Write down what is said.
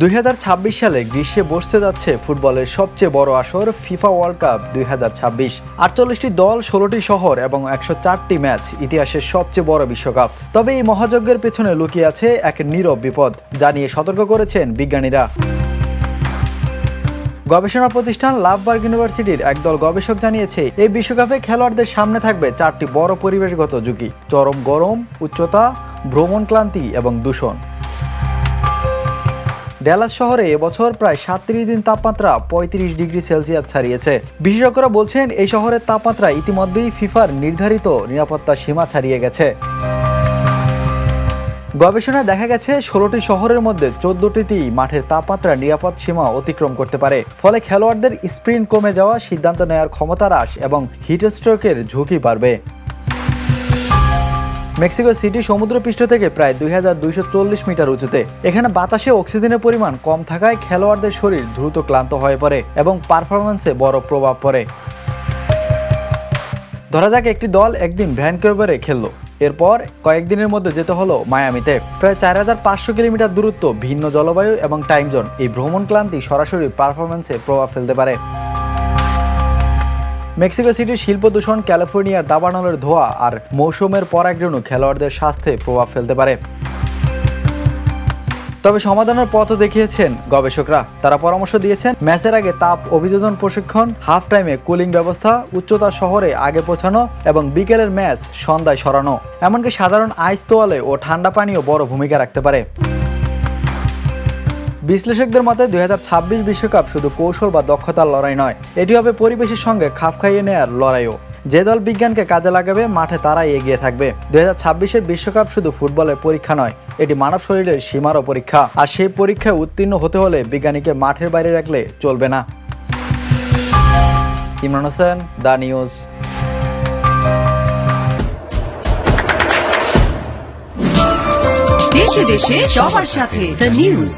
2026 সালে গ্রীষ্মে বসতে যাচ্ছে ফুটবলের সবচেয়ে বড় আসর ফিফা ওয়ার্ল্ড কাপ 2026। 48টি দল, 16টি শহর এবং 104টি ম্যাচ, ইতিহাসের সবচেয়ে বড় বিশ্বকাপ। তবে এই মহাযজ্ঞের পেছনে লুকিয়ে আছে এক নীরব বিপদ, যা নিয়ে সতর্ক করেছেন বিজ্ঞানীরা। গবেষণা প্রতিষ্ঠান লাভবার্গ ইউনিভার্সিটির একদল গবেষক জানিয়েছে, এই বিশ্বকাপে খেলোয়াড়দের সামনে থাকবে 4টি বড় পরিবেশগত ঝুঁকি: চরম গরম, উচ্চতা, ভ্রমণ ক্লান্তি এবং দূষণ। ড্যালাস শহরে এবছর প্রায় 37 দিন তাপমাত্রা 35 ডিগ্রি সেলসিয়াস ছাড়িয়েছে। বিশেষজ্ঞরা বলছেন, এই শহরের তাপমাত্রা ইতিমধ্যেই ফিফার নির্ধারিত নিরাপত্তা সীমা ছাড়িয়ে গেছে। গবেষণায় দেখা গেছে, 16টি শহরের মধ্যে 14টিতেই মাঠের তাপমাত্রা নিরাপদ সীমা অতিক্রম করতে পারে। ফলে খেলোয়াড়দের স্প্রিন্ট কমে যাওয়া, সিদ্ধান্ত নেওয়ার ক্ষমতা হ্রাস এবং হিটস্ট্রোকের ঝুঁকি বাড়বে। মেক্সিকো সিটি সমুদ্রপৃষ্ঠ থেকে প্রায় 2240 মিটার উঁচুতে। এখানে বাতাসে অক্সিজেনের পরিমাণ কম থাকায় খেলোয়াড়দের শরীর দ্রুত ক্লান্ত হয়ে পড়ে এবং পারফরম্যান্সে বড় প্রভাব পড়ে। ধরা যাক, একটি দল একদিন ভ্যানকুভারে খেললো, এরপর কয়েকদিনের মধ্যে যেতে হলো মায়ামিতে। প্রায় 4500 কিলোমিটার দূরত্ব, ভিন্ন জলবায়ু এবং টাইম জোন। এই ভ্রমণ ক্লান্তি সরাসরি পারফরম্যান্সে প্রভাব ফেলতে পারে। মেক্সিকো সিটির শিল্প দূষণ, ক্যালিফোর্নিয়ার দাবানলের ধোঁয়া আর মৌসুমের পরাগরেণু খেলোয়াড়দের স্বাস্থ্যে প্রভাব ফেলতে পারে। তবে সমাধানের পথও দেখিয়েছেন গবেষকরা। তারা পরামর্শ দিয়েছেন, ম্যাচের আগে তাপ অভিযোজন প্রশিক্ষণ, হাফ টাইমে কুলিং ব্যবস্থা, উচ্চতা শহরে আগে পৌঁছানো এবং বিকেলের ম্যাচ সন্ধ্যায় সরানো। এমনকি সাধারণ আইস তোয়ালে ও ঠান্ডা পানীয় বড় ভূমিকা রাখতে পারে। বিশ্লেষকদের মতে 2026 বিশ্বকাপ শুধু কৌশল বা দক্ষতার লড়াই নয়, এটি হবে পরিবেশের সঙ্গে খাপ খাইয়ে নেয়ার লড়াইও। যে দল বিজ্ঞানকে কাজে লাগাবে, মাঠে তারাই এগিয়ে থাকবে। 2026-এর বিশ্বকাপ শুধু ফুটবলের পরীক্ষা নয়, এটি মানব শরীরের সীমারও পরীক্ষা। আর সেই পরীক্ষায় উত্তীর্ণ হতে হলে বিজ্ঞানীকে মাঠের বাইরে রাখলে চলবে না। Imran Hossain, the news. দেশে দেশে সবার সাথে দ্য নিউজ।